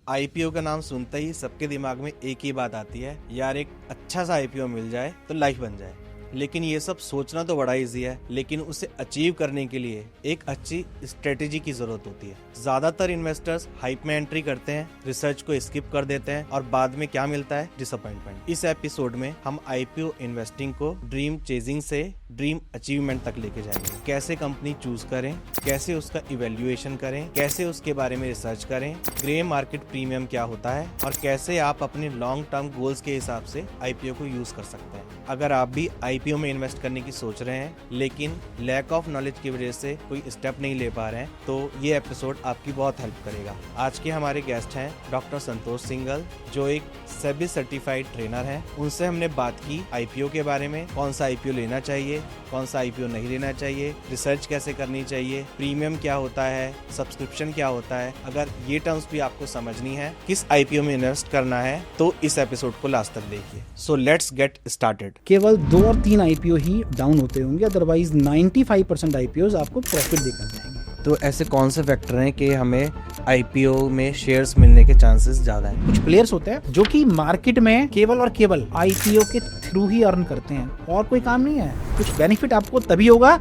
IPO का नाम सुनते ही सबके दिमाग में एक ही बात आती है, यार एक अच्छा सा आईपीओ मिल जाए तो लाइफ बन जाए। लेकिन ये सब सोचना तो बड़ा इजी है, लेकिन उसे अचीव करने के लिए एक अच्छी स्ट्रेटेजी की जरूरत होती है। ज्यादातर इन्वेस्टर्स हाइप में एंट्री करते हैं, रिसर्च को स्किप कर देते हैं और बाद में क्या मिलता है? डिसअपॉइंटमेंट। इस एपिसोड में हम आईपीओ इन्वेस्टिंग को ड्रीम चेजिंग से ड्रीम अचीवमेंट तक लेके जाएंगे। कैसे कंपनी चूज करें, कैसे उसका इवेल्युएशन करें, कैसे उसके बारे में रिसर्च करें, ग्रे मार्केट प्रीमियम क्या होता है और कैसे आप अपने लॉन्ग टर्म गोल्स के हिसाब से आईपीओ को यूज कर सकते हैं। अगर आप भी आईपीओ में इन्वेस्ट करने की सोच रहे हैं लेकिन लैक ऑफ नॉलेज की वजह से कोई स्टेप नहीं ले पा रहे हैं, तो ये एपिसोड आपकी बहुत हेल्प करेगा। आज के हमारे गेस्ट हैं डॉक्टर संतोष सिंघल, जो एक सेबी सर्टिफाइड ट्रेनर हैं। उनसे हमने बात की आईपीओ के बारे में, कौन सा आईपीओ लेना चाहिए, कौन सा आईपीओ नहीं लेना चाहिए, रिसर्च कैसे करनी चाहिए, प्रीमियम क्या होता है, सब्सक्रिप्शन क्या होता है। अगर ये टर्म्स भी आपको समझनी है, किस आईपीओ में इन्वेस्ट करना है, तो इस एपिसोड को लास्ट तक देखिए। So let's get started. केवल 2 और 3 आईपीओ ही डाउन होते होंगे, अदरवाइज 95% आईपीओ आपको प्रॉफिट देकर जाएंगे। तो ऐसे कौन से फैक्टर हैं कि हमें आईपीओ में शेयर्स मिलने के चांसेस ज्यादा हैं? कुछ प्लेयर्स होते हैं जो कि मार्केट में केवल और केवल आईपीओ के थ्रू ही अर्न करते हैं और कोई काम नहीं है। कुछ बेनिफिट आपको तभी होगा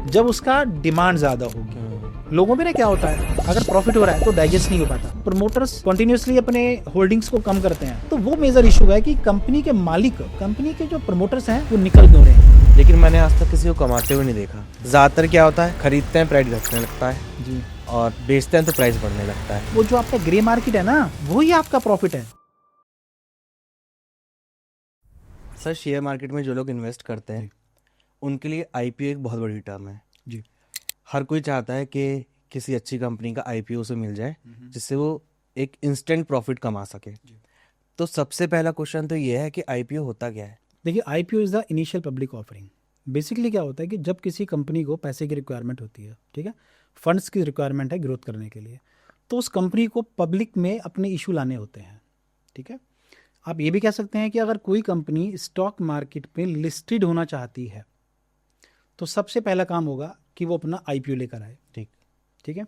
जब उसका डिमांड ज्यादा होगी। लोगों में ना क्या होता है, अगर प्रॉफिट हो रहा है तो डाइजेस्ट नहीं हो पाता, प्रमोटर्स कंटिन्यूअसली अपने होल्डिंग्स को कम करते हैं, तो वो मेजर इशू है कि कंपनी के मालिक, कंपनी के जो प्रमोटर्स हैं वो निकल क्यों रहे हैं। लेकिन मैंने आज तक किसी को कमाते हुए नहीं देखा। ज्यादातर क्या होता है, खरीदते हैं प्राइस घटने लगता है जी, और बेचते हैं तो प्राइस बढ़ने लगता है। वो जो आपका ग्रे मार्केट है ना, वही आपका प्रॉफिट है। सर, शेयर मार्केट में जो लोग इन्वेस्ट करते हैं उनके लिए आईपीओ एक बहुत बड़ी टर्म है जी, हर कोई चाहता है कि किसी अच्छी कंपनी का आईपीओ से मिल जाए जिससे वो एक इंस्टेंट प्रॉफिट कमा सके। तो सबसे पहला क्वेश्चन तो ये है कि आईपीओ होता क्या है? देखिए, IPO is the initial public offering. Basically क्या होता है कि जब किसी कंपनी को पैसे की रिक्वायरमेंट होती है, ठीक है, फंड्स की रिक्वायरमेंट है ग्रोथ करने के लिए, तो उस कंपनी को पब्लिक में अपने इशू लाने होते हैं। ठीक है, आप ये भी कह सकते हैं कि अगर कोई कंपनी स्टॉक मार्केट में लिस्टेड होना चाहती है तो सबसे पहला काम होगा कि वो अपना आईपीओ लेकर आए। ठीक है,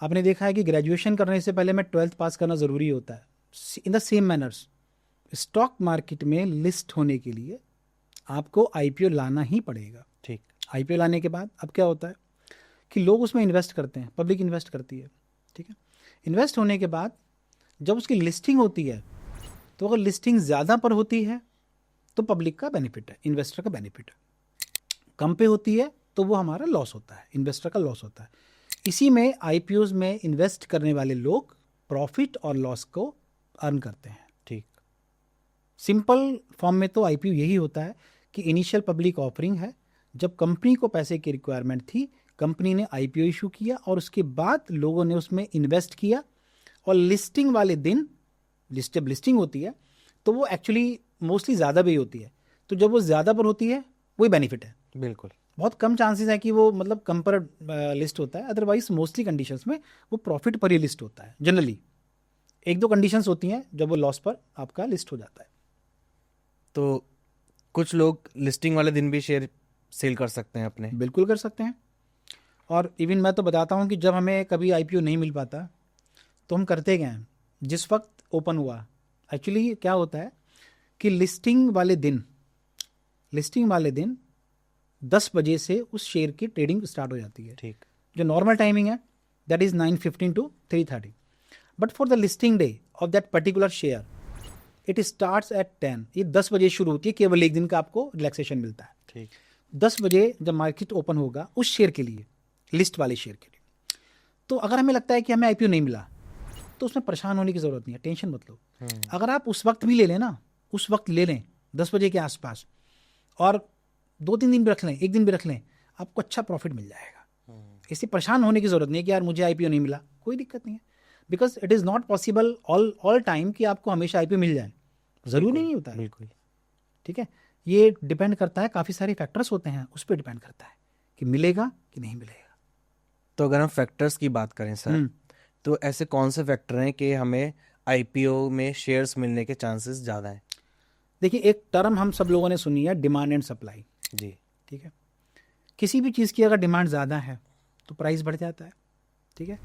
आपने देखा है कि ग्रेजुएशन करने से पहले में 12th पास करना ज़रूरी होता है। In the same manners, stock market में लिस्ट होने के लिए आपको आईपीओ लाना ही पड़ेगा। ठीक। आईपीओ लाने के बाद अब क्या होता है कि लोग उसमें इन्वेस्ट करते हैं, पब्लिक इन्वेस्ट करती है। ठीक है, इन्वेस्ट होने के बाद जब उसकी लिस्टिंग होती है, तो अगर लिस्टिंग ज़्यादा पर होती है तो पब्लिक का बेनिफिट है, इन्वेस्टर का बेनिफिट है। कम पे होती है तो वो हमारा लॉस होता है, इन्वेस्टर का लॉस होता है। इसी में आईपीओज में इन्वेस्ट करने वाले लोग प्रॉफिट और लॉस को अर्न करते हैं। ठीक। सिंपल फॉर्म में तो आईपीओ यही होता है कि इनिशियल पब्लिक ऑफरिंग है। जब कंपनी को पैसे की रिक्वायरमेंट थी, कंपनी ने आईपीओ इशू किया और उसके बाद लोगों ने उसमें इन्वेस्ट किया, और लिस्टिंग वाले दिन, जब लिस्टिंग होती है तो वो एक्चुअली मोस्टली ज़्यादा भी होती है, तो जब वो ज़्यादा पर होती है वही बेनिफिट है। बिल्कुल। बहुत कम चांसेस है कि वो मतलब कम पर लिस्ट होता है, अदरवाइज मोस्टली कंडीशंस में वो प्रॉफिट पर ही लिस्ट होता है। जनरली 1-2 कंडीशंस होती हैं जब वो लॉस पर आपका लिस्ट हो जाता है। तो कुछ लोग लिस्टिंग वाले दिन भी शेयर सेल कर सकते हैं अपने? बिल्कुल कर सकते हैं, और इवन मैं तो बताता हूँ कि जब हमें कभी आईपीओ नहीं मिल पाता तो हम करते क्या हैं, जिस वक्त ओपन हुआ, एक्चुअली क्या होता है कि लिस्टिंग वाले दिन 10 बजे से उस शेयर की ट्रेडिंग स्टार्ट हो जाती है। ठीक। जो नॉर्मल टाइमिंग है that is 9:15 to 3:30, but for the listing day of that particular share it starts at 10। ये 10 बजे शुरू होती है, केवल एक दिन का आपको रिलैक्सेशन मिलता है। ठीक। 10 बजे जब मार्केट ओपन होगा उस शेयर के लिए, लिस्ट वाले शेयर के लिए, तो अगर हमें लगता है कि हमें आईपीओ नहीं मिला तो उसमें परेशान होने की ज़रूरत नहीं है, टेंशन मत लो। अगर आप उस वक्त भी ले लें ना, उस वक्त ले लें 10 बजे के आसपास, और 2-3 दिन भी रख लें, एक दिन भी रख लें, आपको अच्छा प्रॉफिट मिल जाएगा। इससे परेशान होने की ज़रूरत नहीं है कि यार मुझे आईपीओ नहीं मिला, कोई दिक्कत नहीं है, because it is not possible all time कि आपको हमेशा आईपीओ मिल जाए, ज़रूरी नहीं होता है। बिल्कुल। ठीक है, ये डिपेंड करता है, काफ़ी सारे फैक्टर्स होते हैं, उस पर डिपेंड करता है कि मिलेगा कि नहीं मिलेगा। तो अगर हम फैक्टर्स की बात करें सर, तो ऐसे कौन से फैक्टर हैं कि हमें आईपीओ में शेयर्स मिलने के चांसेस ज़्यादा हैं? देखिए, एक टर्म हम सब लोगों ने सुनी है, डिमांड एंड सप्लाई। जी। ठीक है, किसी भी चीज़ की अगर डिमांड ज़्यादा है तो प्राइस बढ़ जाता है। ठीक है,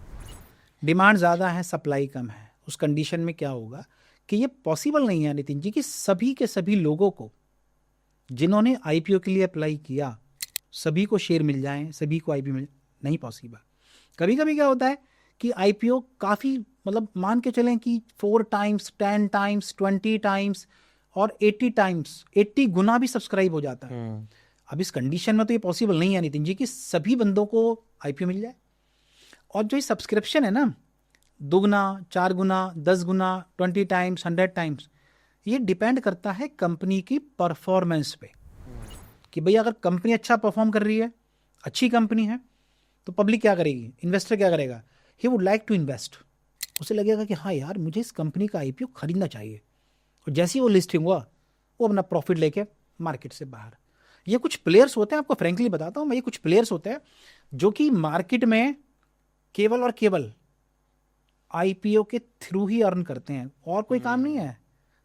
डिमांड ज़्यादा है, सप्लाई कम है, उस कंडीशन में क्या होगा कि ये पॉसिबल नहीं है नितिन जी कि सभी के सभी लोगों को जिन्होंने आईपीओ के लिए अप्लाई किया सभी को शेयर मिल जाएं, सभी को आईपीओ मिल, नहीं पॉसिबल। कभी कभी क्या होता है कि आईपीओ काफ़ी मतलब मान के चलें कि 4 टाइम्स 10 टाइम्स 20 टाइम्स और 80 टाइम्स 80 गुना भी सब्सक्राइब हो जाता है। अब इस कंडीशन में तो ये पॉसिबल नहीं है नितिन जी कि सभी बंदों को आईपीओ मिल जाए। और जो ये सब्सक्रिप्शन है ना 2 गुना 4 गुना 10 गुना 20 टाइम्स 100 टाइम्स, ये डिपेंड करता है कंपनी की परफॉर्मेंस पे कि भई अगर कंपनी अच्छा परफॉर्म कर रही है, अच्छी कंपनी है, तो पब्लिक क्या करेगी, इन्वेस्टर क्या करेगा, he would like to invest. उसे लगेगा कि हाँ यार मुझे इस कंपनी का आईपीओ खरीदना चाहिए, और जैसे ही वो लिस्टिंग हुआ वो अपना प्रॉफिट लेके मार्केट से बाहर। ये कुछ प्लेयर्स होते हैं, आपको फ्रेंकली बताता हूँ मैं, ये कुछ प्लेयर्स होते हैं जो कि मार्केट में केवल और केवल आईपीओ के थ्रू ही अर्न करते हैं, और कोई काम नहीं है।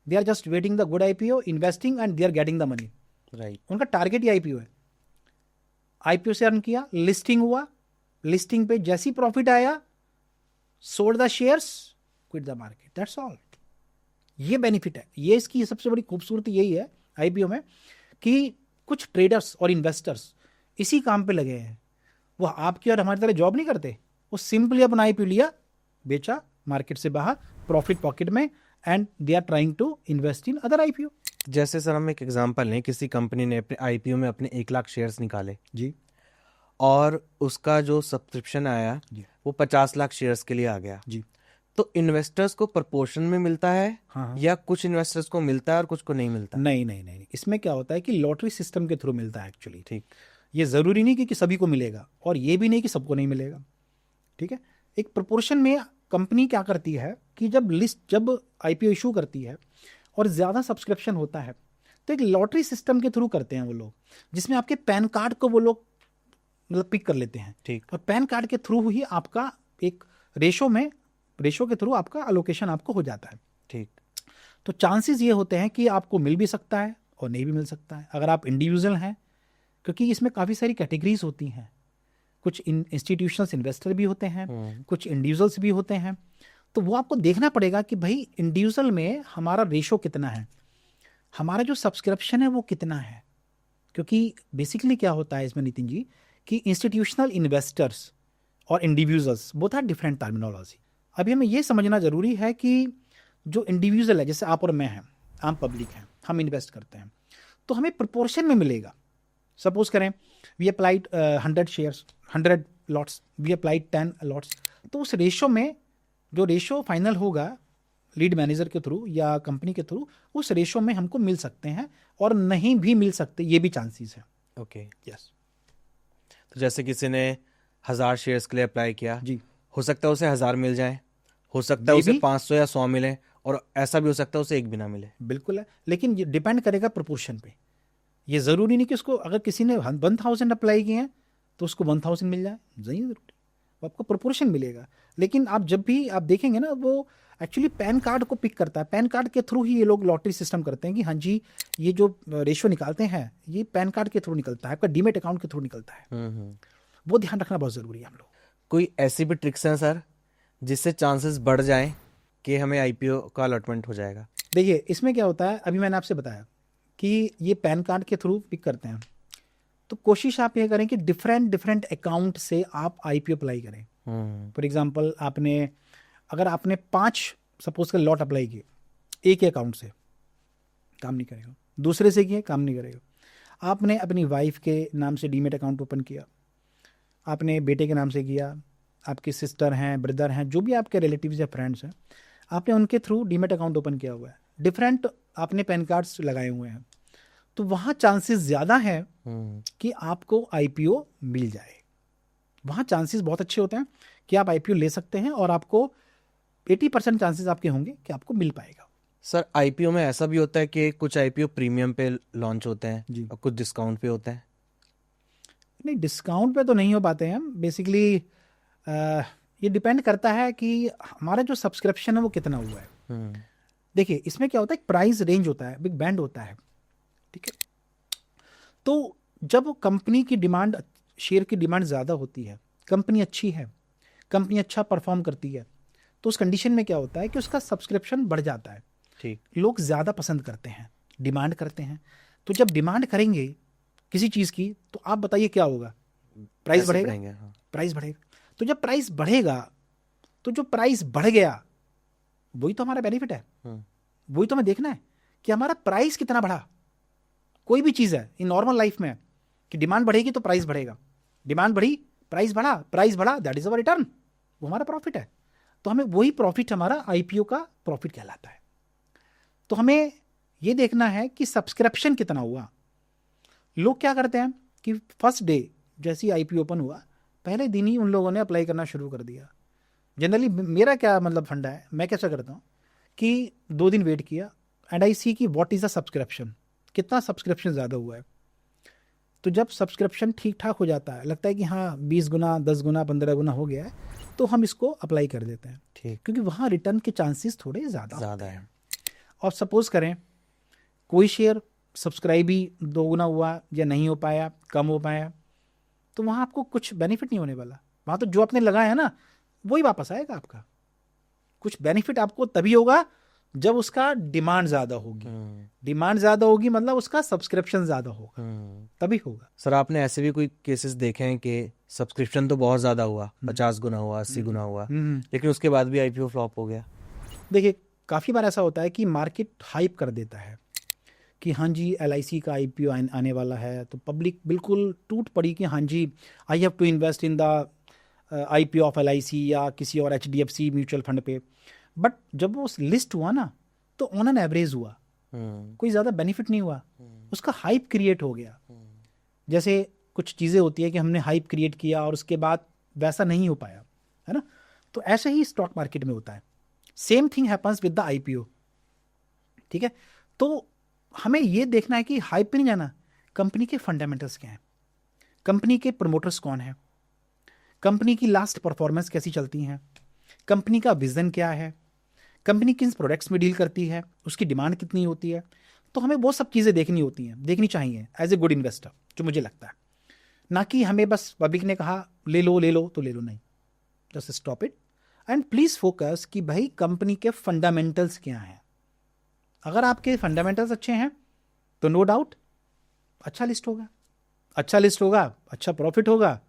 They are just waiting the good IPO, investing and they are getting the money. Right. उनका टारगेट ही आईपीओ है। आईपीओ से अर्न किया, लिस्टिंग हुआ, लिस्टिंग पे जैसी प्रॉफिट आया, sold the shares, quit the market, that's all. ये बेनिफिट है, ये इसकी सबसे बड़ी खूबसूरती यही है आईपीओ में कि कुछ ट्रेडर्स और इन्वेस्टर्स इसी काम पे लगे हैं। वो आपकी और हमारी तरह जॉब नहीं करते, वो सिंपली अपना आईपीओ लिया, बेचा, मार्केट से बाहर, प्रॉफिट पॉकेट में, and they are trying to invest in other IPO. जैसे सर हम एक एग्जांपल लें, किसी कंपनी ने अपने आईपीओ में अपने 1 लाख शेयर्स निकाले जी, और उसका जो सब्सक्रिप्शन आया जी, वो 50 लाख शेयर्स के लिए आ गया, जी, तो इन्वेस्टर्स को प्रपोर्शन में मिलता है हाँ, या कुछ इन्वेस्टर्स को मिलता है और कुछ को नहीं मिलता? नहीं नहीं नहीं, इसमें क्या होता है कि लॉटरी सिस्टम के थ्रू मिलता है एक्चुअली। ठीक। ये ज़रूरी नहीं कि सभी को मिलेगा, और ये भी नहीं कि सबको नहीं मिलेगा, ठीक है। एक प्रोपोर्शन में कंपनी क्या करती है कि जब आईपीओ इशू करती है और ज़्यादा सब्सक्रिप्शन होता है, तो एक लॉटरी सिस्टम के थ्रू करते हैं वो लोग, जिसमें आपके पैन कार्ड को वो लोग मतलब पिक कर लेते हैं। ठीक। और पैन कार्ड के थ्रू ही आपका एक रेशो के थ्रू आपका अलोकेशन आपको हो जाता है। ठीक। तो चांसेस ये होते हैं कि आपको मिल भी सकता है और नहीं भी मिल सकता है, अगर आप इंडिविजुअल हैं, क्योंकि इसमें काफ़ी सारी कैटेगरीज होती हैं। कुछ इंस्टीट्यूशनल इन्वेस्टर भी होते हैं, कुछ इंडिविजुअल्स भी होते हैं। तो वो आपको देखना पड़ेगा कि भाई इंडिविजुअल में हमारा रेशो कितना है, हमारा जो सब्सक्रिप्शन है वो कितना है। क्योंकि बेसिकली क्या होता है इसमें नितिन जी कि इंस्टीट्यूशनल इन्वेस्टर्स और individuals both are different terminology. अभी हमें ये समझना ज़रूरी है कि जो इंडिविजुअल है, जैसे आप और मैं हैं, आम पब्लिक हैं, हम इन्वेस्ट करते हैं, तो हमें प्रोपोर्शन में मिलेगा। सपोज करें we applied 100 shares, 100 lots, we applied 10 lots, तो उस रेशो में जो रेशो फाइनल होगा लीड मैनेजर के थ्रू या कंपनी के थ्रू, उस रेशो में हमको मिल सकते हैं और नहीं भी मिल सकते, ये भी चांसेस है। ओके। यस। तो जैसे किसी ने 1000 शेयर्स के लिए अप्लाई किया, जी, हो सकता है उसे 1000 मिल जाए, हो सकता है Maybe। उसे 500 या 100 मिले, और ऐसा भी हो सकता है उसे 1 भी ना मिले। बिल्कुल है, लेकिन ये डिपेंड करेगा प्रोपोर्शन पे। ये ज़रूरी नहीं कि उसको, अगर किसी ने 1000 अप्लाई किए हैं तो उसको 1000 मिल जाए, नहीं ज़रूरी, वो आपको प्रोपोर्शन मिलेगा। लेकिन आप जब भी आप देखेंगे ना, वो एक्चुअली पैन कार्ड को पिक करता है, पैन कार्ड के थ्रू ही ये लोग लॉटरी सिस्टम करते हैं कि हाँ जी ये जो रेशो निकालते हैं ये पैन कार्ड के थ्रू निकलता है, आपका डीमेट अकाउंट के थ्रू निकलता है। वो ध्यान रखना बहुत ज़रूरी है हम लोग। कोई ऐसी भी ट्रिक्स हैं सर जिससे चांसेस बढ़ जाएं कि हमें आईपीओ का अलॉटमेंट हो जाएगा? देखिए इसमें क्या होता है, अभी मैंने आपसे बताया कि ये पैन कार्ड के थ्रू पिक करते हैं, तो कोशिश आप ये करें कि डिफरेंट अकाउंट से आप आईपीओ अप्लाई करें। फॉर एग्जांपल अगर आपने 5 सपोज कर लॉट अप्लाई किए, एक ही अकाउंट से, काम नहीं करेगा। दूसरे से किए, काम नहीं करेगा। आपने अपनी वाइफ के नाम से डीमेट अकाउंट ओपन किया, आपने बेटे के नाम से किया, आपकी सिस्टर हैं, ब्रदर हैं, जो भी आपके रिलेटिव्स या फ्रेंड्स हैं, आपने उनके थ्रू डीमेट अकाउंट ओपन किया हुआ है, डिफरेंट आपने पैन कार्ड्स लगाए हुए हैं, तो वहाँ चांसेस ज़्यादा है कि आपको आईपीओ मिल जाए। वहाँ चांसेस बहुत अच्छे होते हैं कि आप आईपीओ ले सकते हैं और आपको 80% चांसेस आपके होंगे कि आपको मिल पाएगा। सर आईपीओ में ऐसा भी होता है कि कुछ आईपीओ प्रीमियम पे लॉन्च होते हैं जी। और कुछ डिस्काउंट पे होते हैं? नहीं, डिस्काउंट पे तो नहीं हो पाते हैं हम। बेसिकली ये डिपेंड करता है कि हमारा जो सब्सक्रिप्शन है वो कितना हुआ है। देखिए इसमें क्या होता है, एक प्राइस रेंज होता है, बिग बैंड होता है, ठीक है। तो जब कंपनी की डिमांड, शेयर की डिमांड ज़्यादा होती है, कंपनी अच्छी है, कंपनी अच्छा परफॉर्म करती है, तो उस कंडीशन में क्या होता है कि उसका सब्सक्रिप्शन बढ़ जाता है, ठीक। लोग ज़्यादा पसंद करते हैं, डिमांड करते हैं। तो जब डिमांड करेंगे किसी चीज़ की तो आप बताइए क्या होगा, प्राइस पैसे बढ़ेगा, बढ़ेंगे, हाँ। प्राइस बढ़ेगा। तो जब प्राइस बढ़ेगा तो जो प्राइस बढ़ गया वही तो हमारा बेनिफिट है, वही तो हमें देखना है कि हमारा प्राइस कितना बढ़ा। कोई भी चीज़ है इन नॉर्मल लाइफ में कि डिमांड बढ़ेगी तो प्राइस बढ़ेगा, डिमांड बढ़ी प्राइस बढ़ा, प्राइस बढ़ा, दैट इज अवर रिटर्न, वो हमारा प्रॉफिट है। तो हमें वही प्रॉफिट हमारा आईपीओ का प्रॉफिट कहलाता है। तो हमें ये देखना है कि सब्सक्रिप्शन कितना हुआ। लोग क्या करते हैं कि फर्स्ट डे जैसे ही आईपीओ ओपन हुआ पहले दिन ही उन लोगों ने अप्लाई करना शुरू कर दिया। जनरली मेरा क्या मतलब फंडा है, मैं कैसा करता हूँ कि 2 दिन वेट किया एंड आई सी कि व्हाट इज़ द सब्सक्रिप्शन, कितना सब्सक्रिप्शन ज़्यादा हुआ है। तो जब सब्सक्रिप्शन ठीक ठाक हो जाता है, लगता है कि हाँ 20 गुना 10 गुना 15 गुना हो गया है, तो हम इसको अप्लाई कर देते हैं, ठीक। क्योंकि वहाँ रिटर्न के चांसेस थोड़े ज़्यादा है। और सपोज करें कोई शेयर सब्सक्राइब ही 2 गुना हुआ या नहीं हो पाया, कम हो पाया, तो वहाँ आपको कुछ बेनिफिट नहीं होने वाला। वहाँ तो जो आपने लगाया है ना वही वापस आएगा आपका। कुछ बेनिफिट आपको तभी होगा जब उसका डिमांड ज़्यादा होगी। डिमांड ज़्यादा होगी मतलब उसका सब्सक्रिप्शन ज़्यादा होगा, तभी होगा। सर आपने ऐसे भी कोई केसेस देखे हैं कि सब्सक्रिप्शन तो बहुत ज़्यादा हुआ, 50 गुना हुआ, 80 गुना हुआ, लेकिन उसके बाद भी आईपीओ फ्लॉप हो गया? देखिए काफ़ी बार ऐसा होता है कि मार्केट हाइप कर देता है कि हाँ जी LIC का आईपीओ आने वाला है, तो पब्लिक बिल्कुल टूट पड़ी कि हाँ जी I have to invest in the IPO of LIC या किसी और HDFC म्यूचुअल फंड पे। बट जब वो लिस्ट हुआ ना तो ऑन एन एवरेज हुआ, कोई ज़्यादा बेनिफिट नहीं हुआ, उसका हाइप क्रिएट हो गया। जैसे कुछ चीज़ें होती है कि हमने हाइप क्रिएट किया और उसके बाद वैसा नहीं हो पाया, है ना। तो ऐसे ही स्टॉक मार्केट में होता है, same thing happens with the IPO, ठीक है। तो हमें ये देखना है कि हाइप पे नहीं जाना, कंपनी के फंडामेंटल्स क्या हैं, कंपनी के प्रमोटर्स कौन है, कंपनी की लास्ट परफॉर्मेंस कैसी चलती हैं, कंपनी का विजन क्या है, कंपनी किन प्रोडक्ट्स में डील करती है, उसकी डिमांड कितनी होती है। तो हमें वो सब चीज़ें देखनी होती हैं, देखनी चाहिए एज ए गुड इन्वेस्टर, जो मुझे लगता है। ना कि हमें बस पब्लिक ने कहा ले लो तो ले लो, नहीं, just stop it and please focus कि भाई कंपनी के फंडामेंटल्स क्या हैं। अगर आपके फंडामेंटल्स अच्छे हैं तो नो डाउट अच्छा लिस्ट होगा, अच्छा लिस्ट होगा, अच्छा प्रॉफिट होगा,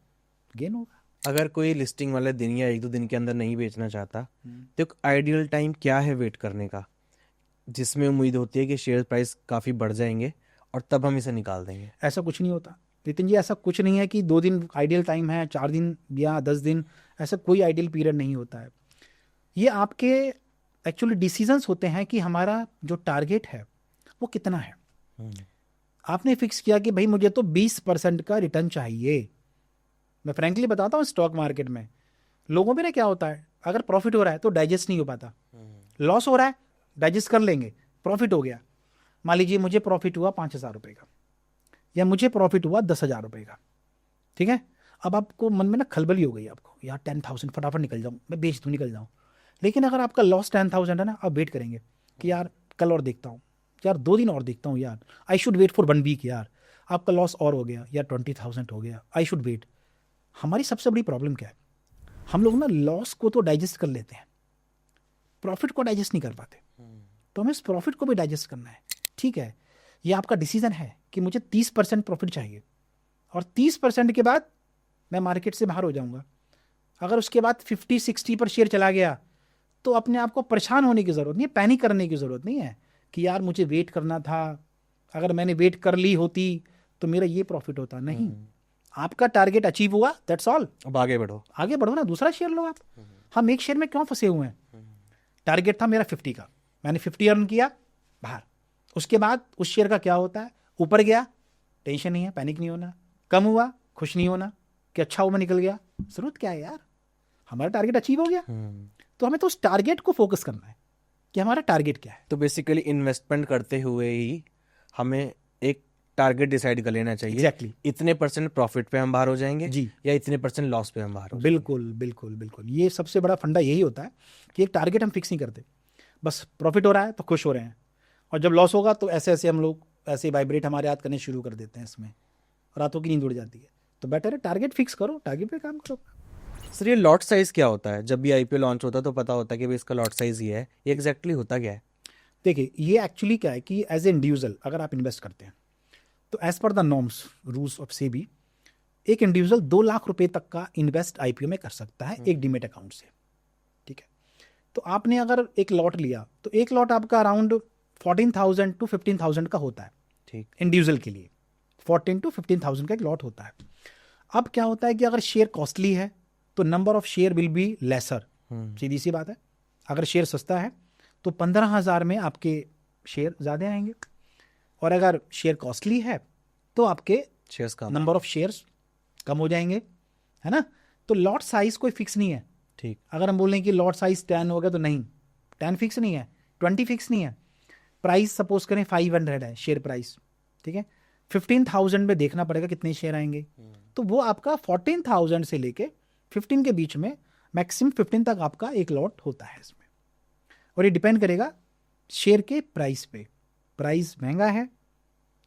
गेन होगा। अगर कोई लिस्टिंग वाले दिन या 1-2 दिन के अंदर नहीं बेचना चाहता तो एक आइडियल टाइम क्या है वेट करने का, जिसमें उम्मीद होती है कि शेयर प्राइस काफ़ी बढ़ जाएंगे और तब हम इसे निकाल देंगे? ऐसा कुछ नहीं होता नितिन जी, ऐसा कुछ नहीं है कि 2 दिन आइडियल टाइम है, 4 दिन या 10 दिन, ऐसा कोई आइडियल पीरियड नहीं होता है। ये आपके एक्चुअली डिसीजंस होते हैं कि हमारा जो टारगेट है वो कितना है। आपने फिक्स किया कि भाई मुझे तो 20% का रिटर्न चाहिए। मैं फ्रैंकली बताता हूँ, स्टॉक मार्केट में लोगों में ना क्या होता है, अगर प्रॉफिट हो रहा है तो डाइजेस्ट नहीं हो पाता, लॉस हो रहा है डाइजेस्ट कर लेंगे, प्रॉफिट हो गया, मान लीजिए मुझे प्रॉफिट हुआ 5,000 रुपये का या मुझे प्रॉफिट हुआ 10,000 रुपये का, ठीक है। अब आपको मन में ना खलबली हो गई, आपको यार 10,000 फटाफट निकल जाऊँ, मैं बेच दूँ निकल जाऊँ। लेकिन अगर आपका लॉस 10,000 है ना, आप वेट करेंगे कि यार कल और देखता हूँ, यार 2 दिन और देखता हूँ, यार I should wait for 1 week, यार आपका लॉस और हो गया, यार 20,000 हो गया, आई शुड वेट। हमारी सबसे बड़ी प्रॉब्लम क्या है, हम लोग ना लॉस को तो डाइजेस्ट कर लेते हैं, प्रॉफिट को डाइजेस्ट नहीं कर पाते। तो हमें इस प्रॉफिट को भी डाइजेस्ट करना है, ठीक है। ये आपका डिसीजन है कि मुझे 30% प्रॉफिट चाहिए और 30% के बाद मैं मार्केट से बाहर हो जाऊंगा। अगर उसके बाद 50-60 पर शेयर चला गया तो अपने आप को परेशान होने की ज़रूरत नहीं है, पैनिक करने की ज़रूरत नहीं है कि यार मुझे वेट करना था, अगर मैंने वेट कर ली होती तो मेरा ये प्रॉफिट होता। नहीं, आपका टारगेट अचीव हुआ, दैट्स ऑल। अब आगे बढ़ो ना, दूसरा शेयर लो आप। हम एक शेयर में क्यों फंसे हुए हैं? टारगेट था मेरा 50 का, मैंने 50 अर्न किया, बाहर। उसके बाद उस शेयर का क्या होता है, ऊपर गया टेंशन नहीं है, पैनिक नहीं होना, कम हुआ खुश नहीं होना कि अच्छा हुआ मैं निकल गया, जरूरत क्या है यार, हमारा टारगेट अचीव हो गया। तो हमें तो उस टारगेट को फोकस करना है कि हमारा टारगेट क्या है। तो बेसिकली इन्वेस्टमेंट करते हुए ही हमें एक टारगेट डिसाइड कर लेना चाहिए। एग्जैक्टली इतने % प्रॉफिट पे हम बाहर हो जाएंगे जी, या इतने % लॉस पे हम बाहर हो जाएंगे। बिल्कुल बिल्कुल बिल्कुल, ये सबसे बड़ा फंडा यही होता है कि एक टारगेट हम फिक्स नहीं करते, बस प्रॉफिट हो रहा है तो खुश हो रहे हैं, और जब लॉस होगा तो ऐसे ऐसे हम लोग ऐसे वाइब्रेट हमारे हाथ करने शुरू कर देते हैं, इसमें रातों की नींद उड़ जाती है। तो बेटर है टारगेट फिक्स करो, टारगेट पे काम करो। सर ये लॉट साइज क्या होता है? जब भी आईपीओ लॉन्च होता है तो पता होता है कि भाई इसका लॉट साइज ये है, ये एग्जैक्टली होता क्या है? देखिए ये एक्चुअली क्या है कि एज ए इंडिविजुअल अगर आप इन्वेस्ट करते हैं तो as per the norms rules of SEBI एक इंडिविजुअल 2 लाख रुपए तक का इन्वेस्ट आईपीओ में कर सकता है एक डीमेट अकाउंट से, ठीक है। तो आपने अगर एक लॉट लिया तो एक लॉट आपका अराउंड 14,000 to 15,000 का होता है, ठीक। इंडिविजुअल के लिए 14 to 15,000 का एक लॉट होता है। अब क्या होता है कि अगर शेयर कॉस्टली है तो number of share will be lesser, सीधी सी बात है। अगर शेयर सस्ता है तो 15,000 में आपके शेयर ज़्यादा आएंगे, और अगर शेयर कॉस्टली है तो आपके शेयर्स का नंबर ऑफ शेयर्स कम हो जाएंगे, है ना। तो लॉट साइज कोई फिक्स नहीं है, ठीक। अगर हम बोलें कि लॉट साइज 10 हो गया तो नहीं, 10 फिक्स नहीं है, 20 फिक्स नहीं है। प्राइस सपोज करें 500 है शेयर प्राइस, ठीक है, 15,000 में देखना पड़ेगा कितने शेयर आएंगे। तो वो आपका 14,000 से लेके 15 के बीच में मैक्सिमम 15 तक आपका एक लॉट होता है इसमें, और ये डिपेंड करेगा शेयर के प्राइस पे। प्राइस महंगा है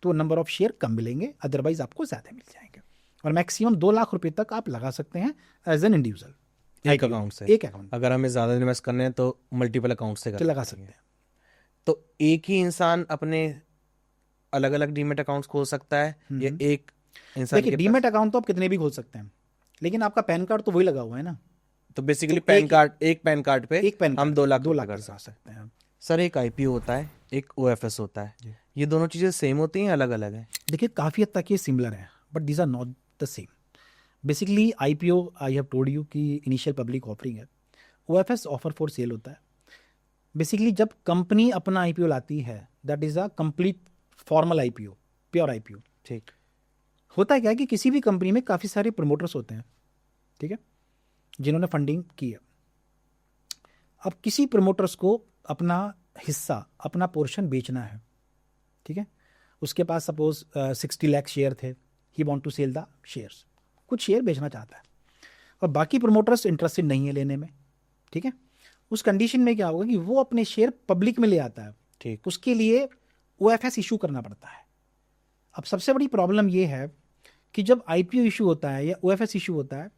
तो नंबर ऑफ शेयर कम मिलेंगे, अदरवाइज आपको ज़्यादा मिल जाएंगे, और मैक्सिमम 2 लाख रुपए तक आप लगा सकते हैं एज एन इंडिविजुअल एक अकाउंट से। एक अकाउंट अगर हमें ज़्यादा इन्वेस्ट करने हैं तो मल्टीपल अकाउंट से लगा सकते हैं। तो एक ही इंसान अपने अलग अलग डीमेट अकाउंट्स खोल सकता है या एक इंसान देखिए डीमेट अकाउंट तो आप कितने भी खोल सकते हैं, लेकिन आपका पैन कार्ड तो वही लगा हुआ है ना। तो बेसिकली तो पैन कार्ड, एक पैन कार्ड पे एक पैन हम 2 लाख कर सकते हैं। सर एक आईपीओ होता है, एक ओएफएस होता है, ये दोनों चीज़ें सेम होती हैं अलग अलग हैं? देखिए काफ़ी हद तक ये सिमिलर है, but these are not the same. Basically IPO I have told you कि इनिशियल पब्लिक ऑफरिंग है, ओएफएस ऑफर फॉर सेल होता है। बेसिकली जब कंपनी अपना आईपीओ लाती है that is a complete formal IPO, pure IPO. ठीक। होता क्या है कि किसी भी कंपनी में काफ़ी सारे प्रमोटर्स होते हैं, ठीक है, जिन्होंने फंडिंग की है। अब किसी प्रमोटर्स को अपना हिस्सा, अपना पोर्शन बेचना है, ठीक है, उसके पास सपोज 60 लाख शेयर थे, he want to sell the shares, कुछ शेयर बेचना चाहता है, और बाकी प्रमोटर्स इंटरेस्टेड नहीं है लेने में, ठीक है। उस कंडीशन में क्या होगा कि वो अपने शेयर पब्लिक में ले आता है, ठीक। उसके लिए ओएफएस इशू करना पड़ता है। अब सबसे बड़ी प्रॉब्लम ये है कि जब आईपीओ इशू होता है या ओएफएस इशू होता है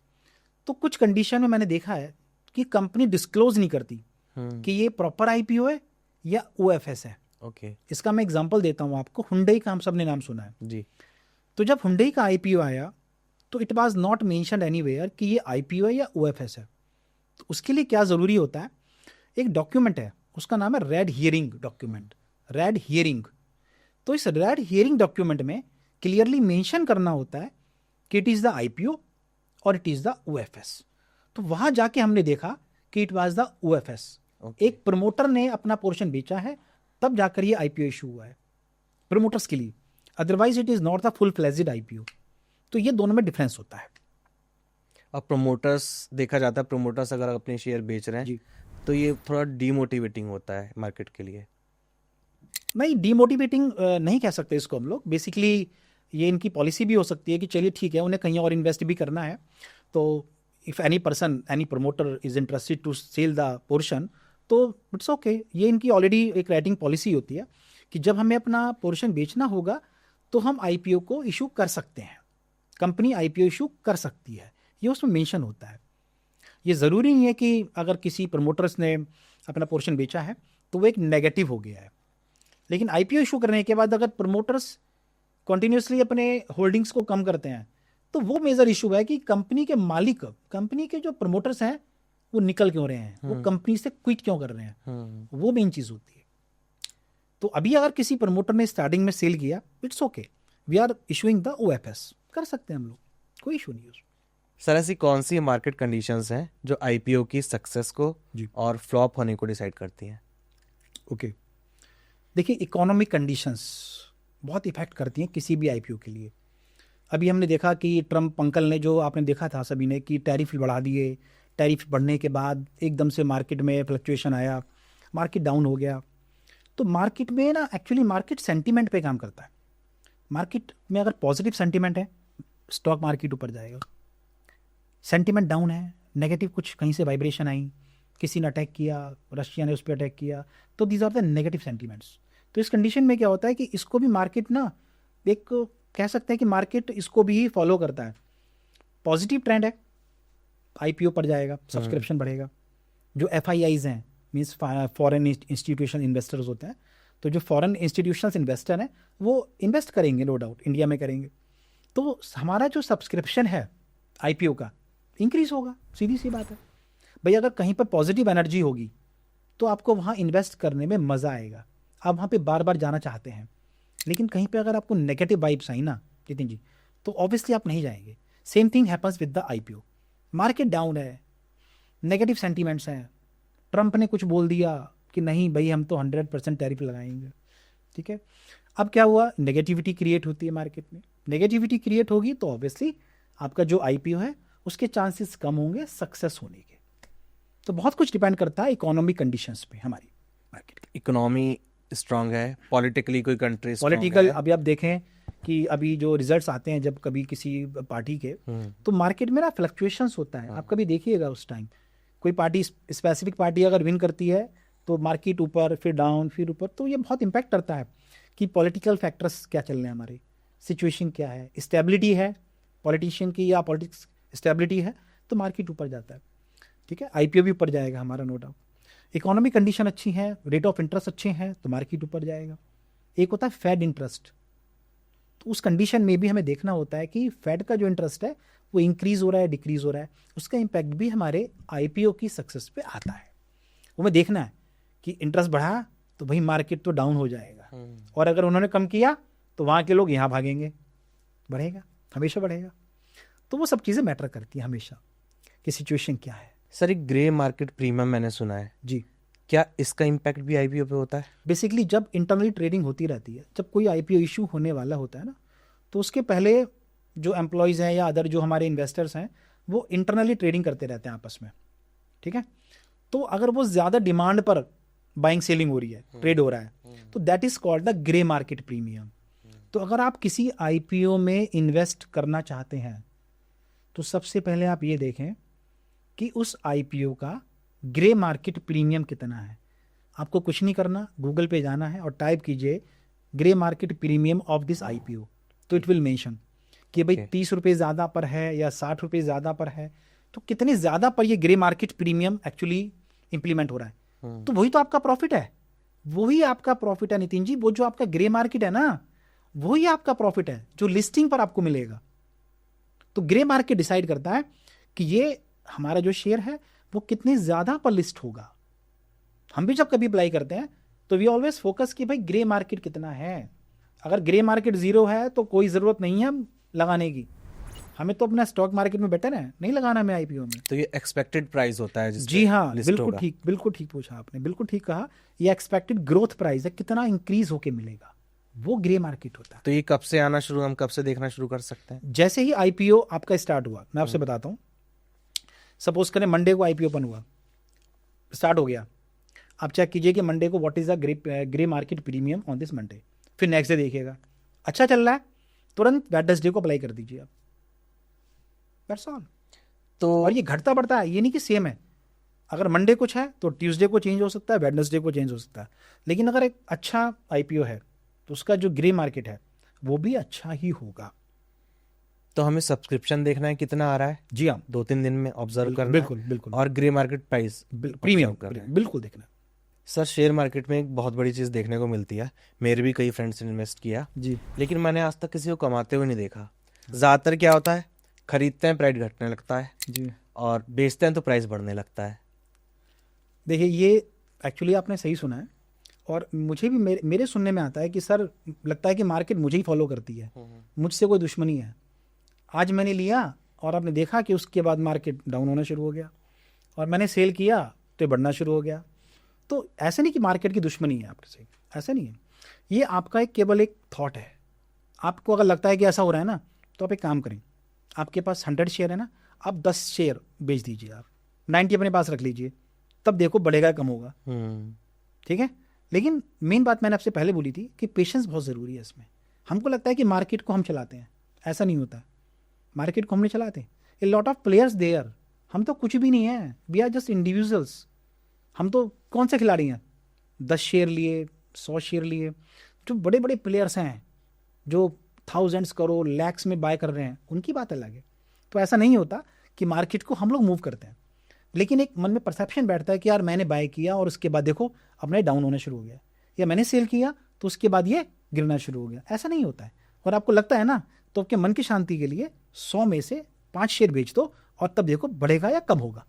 तो कुछ कंडीशन में मैंने देखा है कि कंपनी डिस्क्लोज नहीं करती कि ये प्रॉपर आईपीओ है या ओएफएस है। ओके। इसका मैं एग्जांपल देता हूँ आपको, हुंडई का हम सब ने नाम सुना है जी। तो जब हुंडई का आईपीओ आया तो it was not mentioned anywhere कि ये आईपीओ है या ओएफएस है। तो उसके लिए क्या ज़रूरी होता है, एक डॉक्यूमेंट है उसका नाम है red herring document, red herring. तो इस रेड हियरिंग डॉक्यूमेंट में क्लियरली मेंशन करना होता है कि इट इज़ द आईपीओ और इट इज़ द ओएफएस। तो वहाँ जाके हमने देखा कि इट वाज द ओएफएस। एक प्रमोटर ने अपना पोर्शन बेचा है तब जाकर ये आईपीओ इशू हुआ है प्रमोटर्स के लिए, otherwise it is not the full fledged IPO. तो ये दोनों में डिफरेंस होता है। अब प्रमोटर्स देखा जाता है, प्रमोटर्स अगर अपने शेयर बेच रहे हैं तो ये थोड़ा डीमोटिवेटिंग होता है मार्केट के लिए। नहीं, डीमोटिवेटिंग नहीं कह सकते इसको हम लोग। बेसिकली ये इनकी पॉलिसी भी हो सकती है कि चलिए ठीक है, उन्हें कहीं और इन्वेस्ट भी करना है, तो if any person, any promoter is interested to sell the portion तो इट्स ओके। ये इनकी ऑलरेडी एक राइटिंग पॉलिसी होती है कि जब हमें अपना पोर्शन बेचना होगा तो हम आईपीओ को इशू कर सकते हैं, कंपनी आईपीओ इशू कर सकती है, ये उसमें मेंशन होता है। ये ज़रूरी नहीं है कि अगर किसी प्रमोटर्स ने अपना पोर्शन बेचा है तो वो एक नेगेटिव हो गया है, लेकिन आईपीओ इशू करने के बाद अगर प्रमोटर्स कॉन्टिन्यूसली अपने होल्डिंग्स को कम करते हैं तो वो मेजर इशू है कि कंपनी के मालिक, कंपनी के जो प्रमोटर्स हैं वो निकल क्यों रहे हैं, वो कंपनी से क्विट क्यों कर रहे हैं, वो मेन चीज़ होती है। तो अभी अगर किसी प्रमोटर ने स्टार्टिंग में सेल किया, it's okay, we are issuing the OFS, कर सकते हैं हम लोग, कोई इशू नहीं है। सर ऐसी कौन सी मार्केट कंडीशंस हैं जो आईपीओ की सक्सेस को और फ्लॉप होने को डिसाइड करती हैं? ओके, देखिए इकोनॉमिक कंडीशंस बहुत इफेक्ट करती हैं किसी भी आईपीओ के लिए। अभी हमने देखा कि ट्रम्प अंकल ने, जो आपने देखा था सभी ने, कि टैरिफ बढ़ा दिए, टैरिफ बढ़ने के बाद एकदम से मार्केट में फ्लक्चुएशन आया, मार्केट डाउन हो गया। तो मार्केट में ना एक्चुअली मार्केट सेंटीमेंट पे काम करता है। मार्केट में अगर पॉजिटिव सेंटीमेंट है स्टॉक मार्केट ऊपर जाएगा, सेंटीमेंट डाउन है, नेगेटिव कुछ कहीं से वाइब्रेशन आई, किसी ने अटैक किया, रशिया ने उस पर अटैक किया, तो these are the negative sentiments. तो इस कंडीशन में क्या होता है कि इसको भी मार्केट ना, एक कह सकते हैं कि मार्केट इसको भी फॉलो करता है। पॉजिटिव ट्रेंड है IPO पर जाएगा, सब्सक्रिप्शन बढ़ेगा। जो FIIs हैं, मीन्स फॉरेन इंस्टीट्यूशनल इन्वेस्टर्स होते हैं, तो जो फॉरेन इंस्टीट्यूशनल इन्वेस्टर हैं वो इन्वेस्ट करेंगे, नो डाउट इंडिया में करेंगे, तो हमारा जो सब्सक्रिप्शन है IPO का इंक्रीज होगा। सीधी सी बात है भाई, अगर कहीं पर पॉजिटिव एनर्जी होगी तो आपको वहाँ इन्वेस्ट करने में मज़ा आएगा, आप वहाँ पे बार बार जाना चाहते हैं। लेकिन कहीं पे अगर आपको नेगेटिव वाइब्स आई ना नितिन जी, तो ऑब्वियसली आप नहीं जाएंगे। Same thing happens with the IPO। Market down है, नेगेटिव सेंटीमेंट्स हैं, ट्रंप ने कुछ बोल दिया कि नहीं भाई हम तो 100% टैरिफ लगाएंगे, ठीक है। अब क्या हुआ, नेगेटिविटी क्रिएट होती है मार्केट में। नेगेटिविटी क्रिएट होगी तो ऑब्वियसली आपका जो IPO है उसके चांसेस कम होंगे सक्सेस होने के। तो बहुत कुछ डिपेंड करता है इकोनॉमिक कंडीशंस पे हमारी मार्केट की। इकोनॉमी स्ट्रांग है, पॉलिटिकली कोई कंट्री पॉलिटिकल, अभी आप देखें कि अभी जो रिजल्ट्स आते हैं जब कभी किसी पार्टी के, तो मार्केट में ना फ्लक्चुएशंस होता है। आप कभी देखिएगा उस टाइम कोई पार्टी, स्पेसिफिक पार्टी अगर विन करती है तो मार्केट ऊपर, फिर डाउन, फिर ऊपर। तो ये बहुत इम्पैक्ट करता है कि पॉलिटिकल फैक्टर्स क्या चल रहे हैं, हमारे सिचुएशन क्या है, स्टेबिलिटी है पॉलिटिशियन की या पॉलिटिक्स स्टेबिलिटी है तो मार्केट ऊपर जाता है, ठीक है। IPO भी ऊपर जाएगा हमारा, नो डाउट। इकोनॉमिक कंडीशन अच्छी है, रेट ऑफ इंटरेस्ट अच्छे हैं तो मार्केट ऊपर जाएगा। एक होता है फेड इंटरेस्ट, तो उस कंडीशन में भी हमें देखना होता है कि फेड का जो इंटरेस्ट है वो इंक्रीज हो रहा है, डिक्रीज हो रहा है, उसका इम्पैक्ट भी हमारे IPO की सक्सेस पे आता है। वो हमें देखना है कि इंटरेस्ट बढ़ा तो भाई मार्केट तो डाउन हो जाएगा, और अगर उन्होंने कम किया तो वहाँ के लोग यहाँ भागेंगे, बढ़ेगा, हमेशा बढ़ेगा। तो वो सब चीज़ें मैटर करती हैं हमेशा कि सिचुएशन क्या है। सर एक ग्रे मार्केट प्रीमियम मैंने सुना है जी, क्या इसका इम्पैक्ट भी IPO पे होता है? बेसिकली जब इंटरनली ट्रेडिंग होती रहती है, जब कोई IPO इशू होने वाला होता है ना, तो उसके पहले जो एम्प्लॉयज़ हैं या अदर जो हमारे इन्वेस्टर्स हैं वो इंटरनली ट्रेडिंग करते रहते हैं आपस में, ठीक है। तो अगर वो ज़्यादा डिमांड पर बाइंग सेलिंग हो रही है, ट्रेड हो रहा है, तो that is called the grey market premium. तो अगर आप किसी IPO में इन्वेस्ट करना चाहते हैं तो सबसे पहले आप ये देखें कि उस IPO का ग्रे मार्केट प्रीमियम कितना है। आपको कुछ नहीं करना, गूगल पे जाना है और टाइप कीजिए grey market premium of this IPO, तो इट विल मेंशन कि भाई 30 रुपये ज़्यादा पर है या 60 रुपये ज़्यादा पर है, तो कितने ज़्यादा पर ये grey market premium actually implement हो रहा है। तो वही तो आपका प्रॉफिट है, वही आपका प्रॉफिट है नितिन जी। वो जो आपका ग्रे मार्केट है ना, वही आपका प्रॉफिट है जो लिस्टिंग पर आपको मिलेगा। तो ग्रे मार्केट डिसाइड करता है कि ये हमारा जो शेयर है वो कितने ज़्यादा पर लिस्ट होगा। हम भी जब कभी अप्लाई करते हैं तो वी ऑलवेज फोकस कि भाई ग्रे मार्केट कितना है। अगर ग्रे मार्केट 0 है तो कोई ज़रूरत नहीं है हम लगाने की, हमें तो अपना स्टॉक मार्केट में बेटर है, नहीं लगाना हमें IPO में। तो ये एक्सपेक्टेड प्राइस होता है जिस जी हाँ, बिल्कुल ठीक पूछा आपने, बिल्कुल ठीक कहा। ये एक्सपेक्टेड ग्रोथ प्राइस है, कितना इंक्रीज होके मिलेगा, वो ग्रे मार्केट होता है। तो ये कब से आना शुरू, हम कब से देखना शुरू कर सकते हैं? जैसे ही IPO आपका स्टार्ट हुआ, मैं आपसे बताता हूँ, सपोज करें मंडे को IPO ओपन हुआ, स्टार्ट हो गया, आप चेक कीजिए कि मंडे को what is the grey market premium on this Monday. फिर नेक्स्ट डे देखिएगा अच्छा चल रहा है, तुरंत वेडनेसडे को अप्लाई कर दीजिए आप, दैट्स ऑल। तो और ये घटता बढ़ता है, ये नहीं कि सेम है। अगर मंडे कुछ है तो ट्यूसडे को चेंज हो सकता है, वेडनेसडे को चेंज हो सकता है। लेकिन अगर एक अच्छा IPO है तो उसका जो ग्रे मार्केट है वो भी अच्छा ही होगा। तो हमें सब्सक्रिप्शन देखना है कितना आ रहा है, जी हाँ, 2-3 दिन में ऑब्जर्व करना बिल्कुल है, बिल्कुल। और ग्रे मार्केट प्राइस प्रीमियम बिल्कुल देखना। सर शेयर मार्केट में एक बहुत बड़ी चीज़ देखने को मिलती है, मेरे भी कई फ्रेंड्स ने इन्वेस्ट किया जी, लेकिन मैंने आज तक किसी को कमाते हुए नहीं देखा। ज़्यादातर क्या होता है, खरीदते हैं प्राइस घटने लगता है जी। और बेचते हैं तो प्राइस बढ़ने लगता है। देखिए ये एक्चुअली आपने सही सुना है, और मुझे भी मेरे सुनने में आता है कि सर लगता है कि मार्केट मुझे ही फॉलो करती है, मुझसे कोई दुश्मनी है। आज मैंने लिया और आपने देखा कि उसके बाद मार्केट डाउन होना शुरू हो गया, और मैंने सेल किया तो बढ़ना शुरू हो गया। तो ऐसा नहीं कि मार्केट की दुश्मनी है आपके से, ऐसा नहीं है। ये आपका केवल एक थॉट है। आपको अगर लगता है कि ऐसा हो रहा है ना, तो आप एक काम करें, आपके पास 100 शेयर है ना, आप 10 शेयर बेच दीजिए, आप 90 अपने पास रख लीजिए, तब देखो बढ़ेगा कम होगा, ठीक है। लेकिन मेन बात मैंने आपसे पहले बोली थी कि पेशेंस बहुत ज़रूरी है इसमें। हमको लगता है कि मार्केट को हम चलाते हैं, ऐसा नहीं होता। मार्केट को हम नहीं चलाते, a lot of players there. हम तो कुछ भी नहीं है, वी आर जस्ट इंडिविजुअल्स। हम तो कौन से खिलाड़ी हैं, 10 शेयर लिए, 100 शेयर लिए। जो बड़े बड़े प्लेयर्स हैं जो थाउजेंड्स करोड़ लैक्स में बाय कर रहे हैं, उनकी बात अलग है। तो ऐसा नहीं होता कि मार्केट को हम लोग मूव करते हैं, लेकिन एक मन में परसेप्शन बैठता है कि यार मैंने बाय किया और उसके बाद देखो अपना डाउन होना शुरू हो गया, या मैंने सेल किया तो उसके बाद ये गिरना शुरू हो गया। ऐसा नहीं होता है। और आपको लगता है ना, तो आपके मन की शांति के लिए 100 में से 5 शेयर बेच दो और तब देखो बढ़ेगा या कम होगा।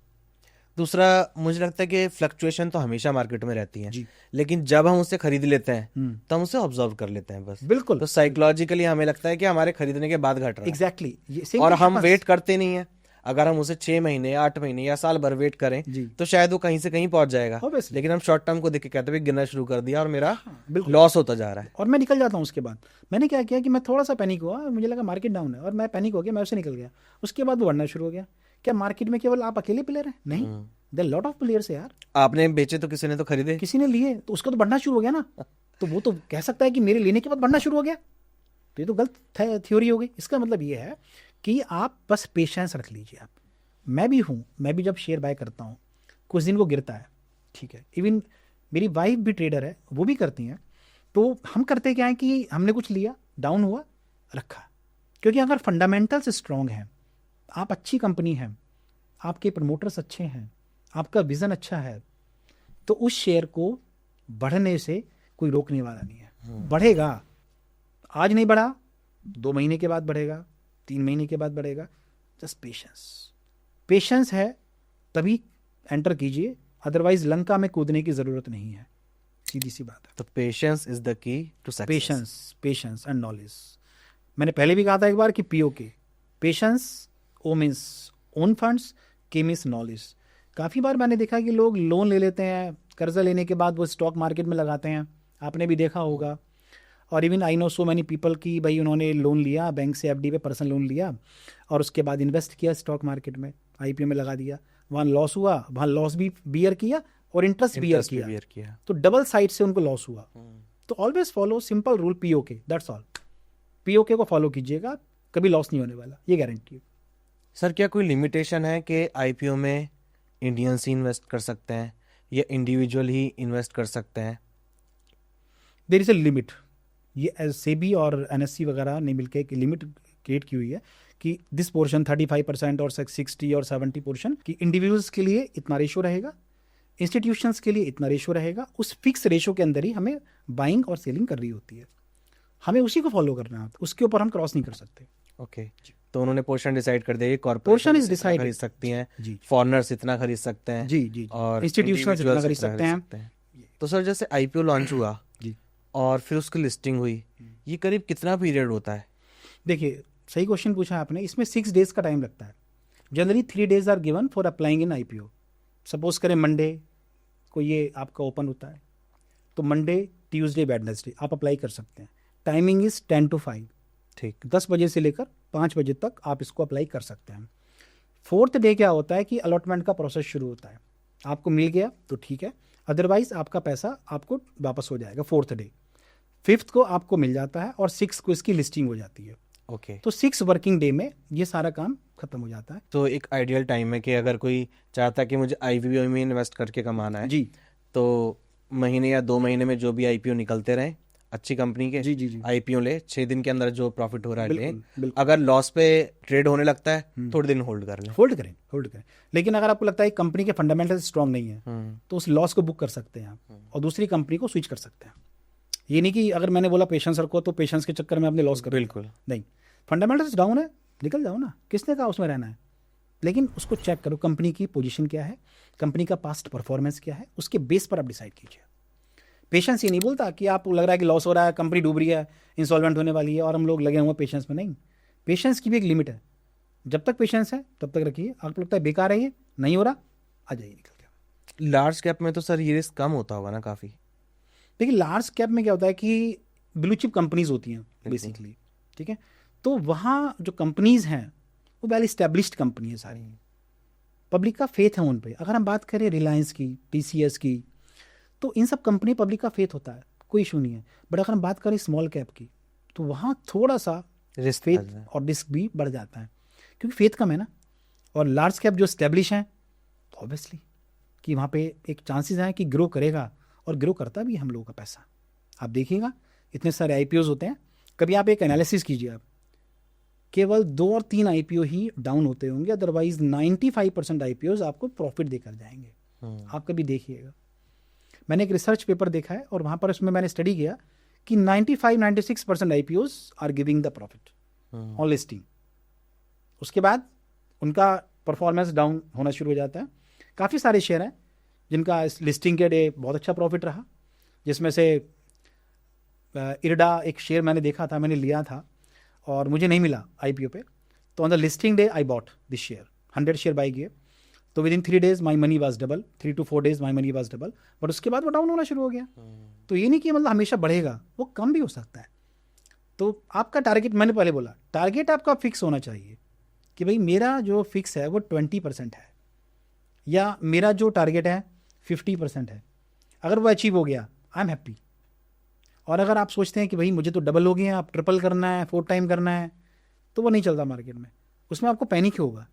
दूसरा, मुझे लगता है कि फ्लक्चुएशन तो हमेशा मार्केट में रहती है, जी। लेकिन जब हम उसे खरीद लेते हैं तो हम उसे ऑब्जर्व कर लेते हैं बस। बिल्कुल। तो साइकोलॉजिकली हमें लगता है कि हमारे खरीदने के बाद घट रहा है। एग्जैक्टली। और हम वेट करते नहीं है। अगर हम उसे 6 महीने 8 महीने या साल भर वेट करें तो शायद वो कहीं से कहीं पहुंच जाएगा, लेकिन हम शॉर्ट टर्म को देख के कहते हैं गिरना शुरू कर दिया और मेरा लॉस होता जा रहा है और मैं निकल जाता हूँ। उसके बाद मैंने क्या किया कि मैं थोड़ा सा पैनिक हुआ, मुझे लगा मार्केट डाउन है और मैं पैनिक हो गया, मैं उससे निकल गया। उसके बाद वो बढ़ना शुरू हो गया। क्या मार्केट में केवल आप अकेले प्लेयर हैं? नहीं, देयर लॉट ऑफ प्लेयर्स है यार। आपने बेचे तो किसी ने तो खरीदे, किसी ने लिए तो उसका तो बढ़ना शुरू हो गया ना। तो वो तो कह सकता है कि मेरे लेने के बाद बढ़ना शुरू हो गया, तो ये तो गलत थ्योरी हो गई। इसका मतलब ये है कि आप बस पेशेंस रख लीजिए। आप, मैं भी हूँ, मैं भी जब शेयर बाय करता हूँ कुछ दिन वो गिरता है, ठीक है। इवन मेरी वाइफ भी ट्रेडर है, वो भी करती हैं। तो हम करते क्या है कि हमने कुछ लिया, डाउन हुआ, रखा। क्योंकि अगर फंडामेंटल्स स्ट्रांग हैं, आप अच्छी कंपनी हैं, आपके प्रमोटर्स अच्छे हैं, आपका विजन अच्छा है, तो उस शेयर को बढ़ने से कोई रोकने वाला नहीं है। बढ़ेगा, आज नहीं बढ़ा 2 महीने के बाद बढ़ेगा, 3 महीने के बाद बढ़ेगा। जस्ट पेशेंस है तभी एंटर कीजिए, अदरवाइज लंका में कूदने की जरूरत नहीं है। सीधी सी बात है। तो patience is the key to success. Patience and knowledge. मैंने पहले भी कहा था एक बार कि POK, patience, O means own funds, K means knowledge. काफ़ी बार मैंने देखा कि लोग लोन ले लेते हैं, कर्जा लेने के बाद वो स्टॉक मार्केट में लगाते हैं, आपने भी देखा होगा। और even I know so many people की भाई उन्होंने लोन लिया बैंक से, एफडी पे पर्सनल लोन लिया और उसके बाद इन्वेस्ट किया स्टॉक मार्केट में, आईपीओ में लगा दिया, वहाँ लॉस हुआ, वहाँ लॉस भी बियर किया और इंटरेस्ट बियर किया, तो डबल साइड से उनको लॉस हुआ। तो always follow simple rule PoK, that's all. PoK को फॉलो कीजिएगा, कभी लॉस नहीं होने वाला, ये गारंटी। सर, क्या कोई लिमिटेशन है कि आईपीओ में इंडियंस ही इन्वेस्ट कर सकते हैं या इंडिविजुअल ही इन्वेस्ट कर सकते हैं? There is a limit. ये सेबी और एनएससी वगैरह ने मिलकर एक लिमिट क्रिएट की हुई है कि दिस पोर्शन 35% और 60 और 70 पोर्शन कि इंडिविजुअल्स के लिए इतना रेशो रहेगा, इंस्टीट्यूशंस के लिए इतना रेशो रहेगा। उस फिक्स रेशो के अंदर ही हमें बाइंग और सेलिंग करनी होती है, हमें उसी को फॉलो करना है, उसके ऊपर हम क्रॉस नहीं कर सकते। ओके, तो उन्होंने पोर्शन डिसाइड कर दिया, पोर्शन इज डिसाइड खरीद सकती हैं जी, फॉरेनर्स इतना खरीद सकते हैं जी, और इंस्टीट्यूशंस इतना खरीद सकते हैं। तो सर, जैसे आईपीओ लॉन्च हुआ जी और फिर उसकी लिस्टिंग हुई, ये करीब कितना पीरियड होता है? देखिए, सही क्वेश्चन पूछा आपने। इसमें 6 डेज का टाइम लगता है। Generally 3 days are given for applying in IPO. Suppose करें मंडे को ये आपका ओपन होता है, तो मंडे, ट्यूसडे, वेडनेसडे आप अप्लाई कर सकते हैं। टाइमिंग इज 10 to 5, ठीक, 10 बजे से लेकर 5 बजे तक आप इसको अप्लाई कर सकते हैं। 4th डे क्या होता है कि अलॉटमेंट का प्रोसेस शुरू होता है। आपको मिल गया तो ठीक है, अदरवाइज आपका पैसा आपको वापस हो जाएगा 4th डे। 5th को आपको मिल जाता है और 6th को इसकी लिस्टिंग हो जाती है। ओके, तो 6 वर्किंग डे में ये सारा काम खत्म हो जाता है। तो एक आइडियल टाइम है कि अगर कोई चाहता है कि मुझे आईपीओ में इन्वेस्ट करके कमाना है जी, तो महीने या 2 महीने में जो भी आईपीओ निकलते रहे अच्छी कंपनी के, जी, आईपीओ ले, 6 दिन के अंदर जो प्रॉफिट हो रहा है ले। बिल्कुल। अगर लॉस पे ट्रेड होने लगता है थोड़े दिन होल्ड कर ले, होल्ड करें। लेकिन अगर आपको लगता है कंपनी के फंडामेंटल स्ट्रांग नहीं है तो उस लॉस को बुक कर सकते हैं आप और दूसरी कंपनी को स्विच कर सकते हैं। ये नहीं कि अगर मैंने बोला पेशेंस रखो तो पेशेंस के चक्कर में आपने लॉस कर, बिल्कुल नहीं। फंडामेंटल्स डाउन है, निकल जाओ ना, किसने कहा उसमें रहना है। लेकिन उसको चेक करो, कंपनी की पोजीशन क्या है, कंपनी का पास्ट परफॉर्मेंस क्या है, उसके बेस पर आप डिसाइड कीजिए। पेशेंस ये नहीं बोलता कि आपको लग रहा है कि लॉस हो रहा है, कंपनी डूब रही है, इंसॉल्वेंट होने वाली है और हम लोग लगे हुए पेशेंस में। नहीं, पेशेंस की भी एक लिमिट है। जब तक पेशेंस है तब तक रखिए। आपको लगता है बेकार है, ये नहीं हो रहा, आ जाइए निकल के। लार्ज कैप में तो सर ये रिस्क कम होता होगा ना काफ़ी? देखिए, लार्ज कैप में क्या होता है कि ब्लू चिप कंपनीज होती हैं बेसिकली, ठीक है। तो वहाँ जो कंपनीज हैं वो वेल इस्टेब्लिश्ड कंपनी है सारी, पब्लिक का फेथ है उन पे। अगर हम बात करें रिलायंस की, टीसीएस की, तो इन सब कंपनी पब्लिक का फेथ होता है, कोई इशू नहीं है। बट अगर हम बात करें स्मॉल कैप की तो वहाँ थोड़ा सा रिस्क फेथ और रिस्क भी बढ़ जाता है क्योंकि फेथ कम है ना। और लार्ज कैप जो स्टेब्लिश हैं तो ऑब्वियसली कि वहाँ पे एक चांसेस हैं कि ग्रो करेगा और ग्रो करता भी है हम लोगों का पैसा। आप देखिएगा इतने सारे आईपीओज होते हैं, कभी आप एक एनालिसिस कीजिए, आप केवल 2 और 3 आईपीओ ही डाउन होते होंगे, अदरवाइज 95% आईपीओ आपको प्रॉफिट देकर जाएंगे। आप कभी देखिएगा, मैंने एक रिसर्च पेपर देखा है और वहाँ पर उसमें मैंने स्टडी किया कि 95-96% IPO are giving the profit on listing. उसके बाद उनका परफॉर्मेंस डाउन होना शुरू हो जाता है। काफ़ी सारे शेयर हैं जिनका इस लिस्टिंग के डे बहुत अच्छा प्रॉफिट रहा, जिसमें से इरडा एक शेयर मैंने देखा था, मैंने लिया था और मुझे नहीं मिला आईपीओ पे, तो on the listing day I bought this share, 100 share by किए, तो with in 3 days my money was double, 3 to 4 days my money was double, but उसके बाद वो डाउन होना शुरू हो गया। तो ये नहीं कि मतलब हमेशा बढ़ेगा, वो कम भी हो सकता है। तो आपका टारगेट, मैंने पहले बोला, टारगेट आपका फिक्स होना चाहिए कि भाई मेरा जो फिक्स है वो 20% है, या मेरा जो टारगेट है 50% है। अगर वो अचीव हो गया, आई एम हैप्पी। और अगर आप सोचते हैं कि भाई मुझे तो डबल हो गया, आप ट्रिपल करना है, 4 टाइम करना है, तो वो नहीं चलता मार्केट में, उसमें आपको पैनिक होगा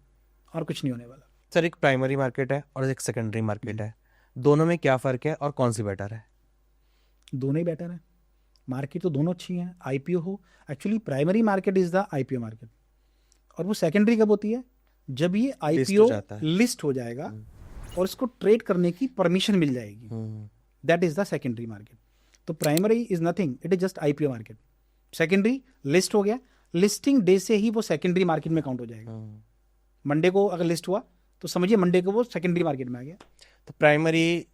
और कुछ नहीं होने वाला। सर, एक प्राइमरी मार्केट है और एक सेकेंडरी मार्केट है, दोनों में क्या फ़र्क है और कौन सी बेटर है? दोनों ही बेटर है, मार्केट तो दोनों अच्छी हैं। आईपीओ हो, actually primary market is the IPO market, और वो सेकेंडरी कब होती है? जब ये आईपीओ लिस्ट हो जाएगा और इसको ट्रेड करने की परमिशन मिल जाएगी, that is the secondary market. तो primary is nothing, it is just IPO market. Secondary list हो गया, लिस्टिंग डे से ही वो सेकेंडरी मार्केट में काउंट हो जाएगा। मंडे को अगर लिस्ट हुआ तो समझिए मंडे को वो सेकेंडरी मार्केट में आ गया। तो प्राइमरी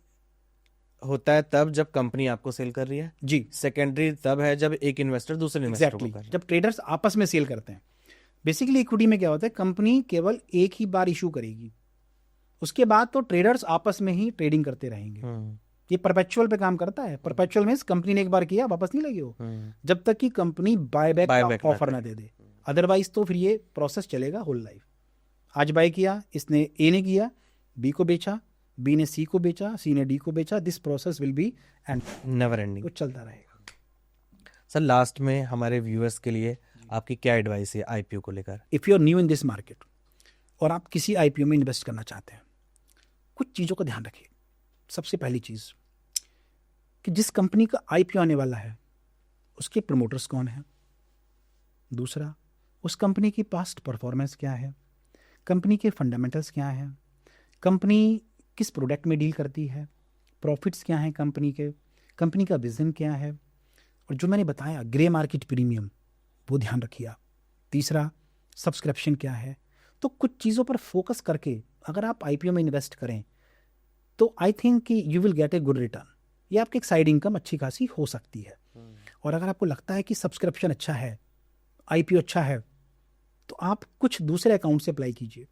होता है तब जब कंपनी आपको सेल कर रही है जी, सेकेंडरी तब है जब एक इन्वेस्टर दूसरे इन्वेस्टर को कर रहा है। जब ट्रेडर्स आपस में सेल करते हैं। बेसिकली इक्विटी में क्या होता है, कंपनी केवल एक ही बार इशू करेगी, उसके बाद तो ट्रेडर्स आपस में ही ट्रेडिंग करते रहेंगे। ये परपेचुअल पे काम करता है। परपेचुअल मींस कंपनी ने एक बार किया वापस नहीं लगे वो, जब तक कि कंपनी बायबैक का ऑफर ना दे दे, अदरवाइज तो फिर ये प्रोसेस चलेगा होल लाइफ। आज बाय किया इसने, ए ने किया, बी को बेचा, बी ने सी को बेचा, सी ने डी को बेचा, this process will be and never ending, कुछ चलता रहेगा। सर, लास्ट में हमारे व्यूअर्स के लिए आपकी क्या एडवाइस है आईपीओ को लेकर? If you are new in this market और आप किसी आईपीओ में इन्वेस्ट करना चाहते हैं, कुछ चीज़ों का ध्यान रखिए। सबसे पहली चीज़ कि जिस कंपनी का आईपीओ आने वाला है उसके प्रमोटर्स कौन हैं। दूसरा, उस कंपनी की पास्ट परफॉर्मेंस क्या है, कंपनी के फंडामेंटल्स क्या हैं, कंपनी किस प्रोडक्ट में डील करती है, प्रॉफिट्स क्या हैं कंपनी के, कंपनी का विजन क्या है, और जो मैंने बताया ग्रे मार्केट प्रीमियम, वो ध्यान रखिए आप। तीसरा, सब्सक्रिप्शन क्या है। तो कुछ चीज़ों पर फोकस करके अगर आप आईपीओ में इन्वेस्ट करें तो आई थिंक कि you will get a good return. ये आपकी एक साइड इनकम अच्छी खासी हो सकती है। और अगर आपको लगता है कि सब्सक्रिप्शन अच्छा है, आईपीओ अच्छा है, तो आप कुछ दूसरे अकाउंट से अप्लाई कीजिए।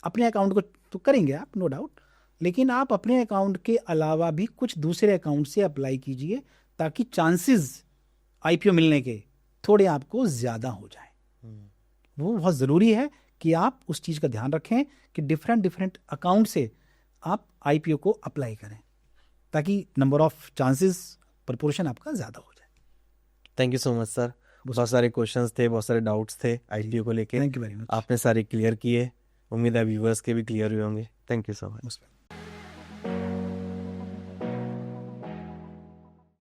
अपने अकाउंट को तो करेंगे आप, नो डाउट, लेकिन आप अपने अकाउंट के अलावा भी कुछ दूसरे अकाउंट से अप्लाई कीजिए ताकि चांसेस आईपीओ मिलने के थोड़े आपको ज़्यादा हो जाए। वो बहुत ज़रूरी है कि आप उस चीज़ का ध्यान रखें कि डिफरेंट अकाउंट से आप आईपीओ को अप्लाई करें ताकि नंबर ऑफ चांसेस प्रपोर्शन आपका ज़्यादा हो जाए। Thank you so much sir. बहुत सारे क्वेश्चंस थे, बहुत सारे डाउट्स थे आईपीओ को लेके। Thank you very much. आपने सारे क्लियर किए, उम्मीद है व्यूअर्स के भी क्लियर हुए होंगे। Thank you so much.